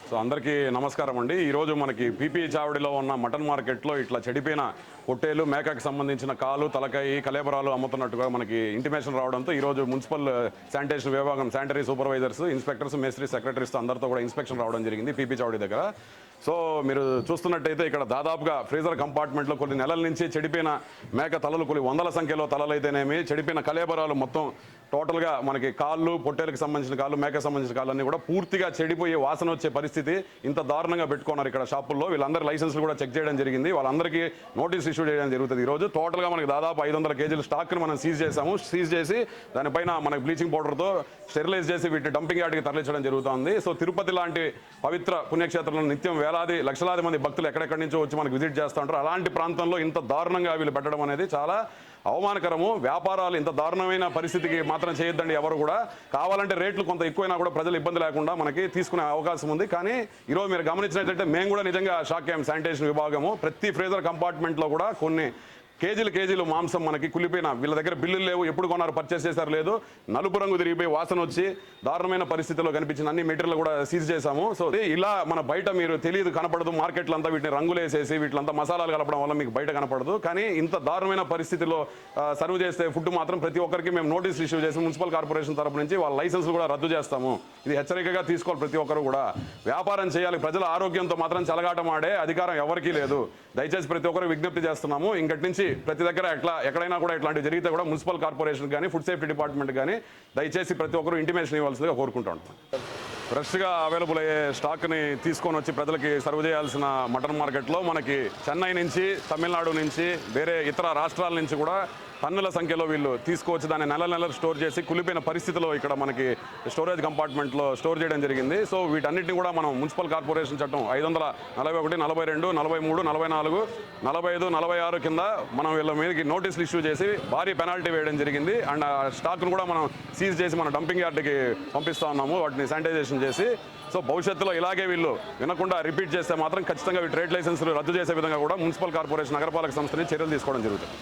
So అందరికీ నమస్కారం అండి. ఈరోజు మనకి పీపీ చావడిలో ఉన్న మటన్ మార్కెట్లో ఇట్లా చెడిపోయిన పొట్టేలు, మేకకి సంబంధించిన కాలు, తలకాయి, కలేబరాలు అమ్ముతున్నట్టుగా మనకి ఇంటిమేషన్ రావడంతో ఈరోజు మున్సిపల్ శానిటేషన్ విభాగం శానిటరీ సూపర్వైజర్స్, ఇన్స్పెక్టర్స్, మేస్త్రి, సెక్రటరీస్ అందరితో కూడా ఇన్స్పెక్షన్ రావడం జరిగింది పీపీ చావడి దగ్గర. సో మీరు చూస్తున్నట్టయితే ఇక్కడ దాదాపుగా ఫ్రీజర్ కంపార్ట్మెంట్లో కొన్ని నెలల నుంచి చెడిపోయిన మేక తలలు, కొన్ని వందల సంఖ్యలో తలలు అయితేనేమి, చెడిపోయిన కలేబరాలు మొత్తం టోటల్గా మనకి కాళ్ళు, పొట్టేలకు సంబంధించిన కాళ్ళు, మేకకు సంబంధించిన కాళ్ళు అన్నీ కూడా పూర్తిగా చెడిపోయి వాసన వచ్చే పరిస్థితి ఇంత దారుణంగా పెట్టుకున్నారు ఇక్కడ షాపుల్లో. వీళ్ళందరి లైసెన్స్లు కూడా చెక్ చేయడం జరిగింది. వాళ్ళందరికీ నోటీస్ ఇష్యూ చేయడం జరుగుతుంది. ఈరోజు టోటల్గా మనకి దాదాపు 500 కేజీల స్టాక్ని మనం సీజ్ చేసాము. సీజ్ చేసి దానిపైన మనకి బ్లీచింగ్ పౌడర్తో స్టెరిలైజ్ చేసి వీటిని డంపింగ్ యార్డ్కి తరలించడం జరుగుతుంది. సో తిరుపతి లాంటి పవిత్ర పుణ్యక్షేత్రంలో నిత్యం వేలాది లక్షలాది మంది భక్తులు ఎక్కడెక్కడి నుంచో వచ్చి మనకు విజిట్ చేస్తూ ఉంటారు. అలాంటి ప్రాంతంలో ఇంత దారుణంగా వీళ్ళు పెట్టడం అనేది చాలా అవమానకరము. వ్యాపారాలు ఇంత దారుణమైన పరిస్థితికి మాత్రం చేయొద్దండి ఎవరు కూడా. కావాలంటే రేట్లు కొంత ఎక్కువైనా కూడా ప్రజలు ఇబ్బంది లేకుండా మనకి తీసుకునే అవకాశం ఉంది. కానీ ఈరోజు మీరు గమనించినట్లయితే మేము కూడా నిజంగా షాక్ అయ్యాం. శానిటేషన్ విభాగము ప్రతి ఫ్రీజర్ కంపార్ట్మెంట్లో కూడా కొన్ని కేజీలు మాంసం మనకి కులిపోయిన, వీళ్ళ దగ్గర బిల్లులు లేవు, ఎప్పుడు కొన్నారు, పర్చేస్ చేశారు లేదు, నలుపు రంగు తిరిగిపోయి వాసన వచ్చి దారుణమైన పరిస్థితిలో కనిపించిన అన్ని మెటీరియల్ కూడా సీజ్ చేశాము. సో ఇలా మన బయట మీరు తెలియదు, కనపడదు, మార్కెట్లో అంతా వీటిని రంగులు వేసేసి వీటిలంతా మసాలాలు కలపడం వల్ల మీకు బయట కనపడదు. కానీ ఇంత దారుణమైన పరిస్థితిలో సర్వ్ చేస్తే ఫుడ్ మాత్రం ప్రతి ఒక్కరికి మేము నోటీస్ ఇష్యూ చేసి మున్సిపల్ కార్పొరేషన్ తరపు నుంచి వాళ్ళ లైసెన్స్ కూడా రద్దు చేస్తాము. ఇది హెచ్చరికగా తీసుకోవాలి ప్రతి ఒక్కరు కూడా. వ్యాపారం చేయాలి, ప్రజల ఆరోగ్యంతో మాత్రం చెలగాటం ఆడే అధికారం ఎవరికీ లేదు. దయచేసి ప్రతి ఒక్కరు విజ్ఞప్తి చేస్తున్నాము. ఇంకటి నుంచి ప్రతి దగ్గర ఎక్కడైనా కూడా ఇట్లాంటి జరిగితే కూడా మున్సిపల్ కార్పొరేషన్ కానీ, ఫుడ్ సేఫ్టీ డిపార్ట్మెంట్ కానీ దయచేసి ప్రతి ఒక్కరు ఇంటిమేషన్ ఇవ్వాల్సిందిగా కోరుకుంటూ ఉంటాం. ఫ్రెష్గా అవైలబుల్ అయ్యే స్టాక్ని తీసుకొని వచ్చి ప్రజలకి సర్వ్ చేయాల్సిన మటన్ మార్కెట్లో మనకి చెన్నై నుంచి, తమిళనాడు నుంచి, వేరే ఇతర రాష్ట్రాల నుంచి కూడా టన్నుల సంఖ్యలో వీళ్ళు తీసుకువచ్చి దాన్ని నెలలు స్టోర్ చేసి కులిపోయిన పరిస్థితిలో ఇక్కడ మనకి స్టోరేజ్ కంపార్ట్మెంట్లో స్టోర్ చేయడం జరిగింది. సో వీటన్నిటిని కూడా మనం మున్సిపల్ కార్పొరేషన్ చట్టం 541, 42, 43, 44, 45, 46 కింద మనం వీళ్ళ మీదకి నోటీసులు ఇష్యూ చేసి భారీ పెనాల్టీ వేయడం జరిగింది. అండ్ ఆ స్టాక్ను కూడా మనం సీజ్ చేసి మన డంపింగ్ యార్డ్కి పంపిస్తూ ఉన్నాము, వాటిని శానిటైజేషన్ చేసి. సో భవిష్యత్తులో ఇలాగే వీళ్ళు వినకుండా రిపీట్ చేస్తే మాత్రం ఖచ్చితంగా ట్రేడ్ లైసెన్సులు రద్దు చేసే విధంగా కూడా మున్సిపల్ కార్పొరేషన్, నగరపాలక సంస్థని చర్యలు తీసుకోవడం జరుగుతుంది.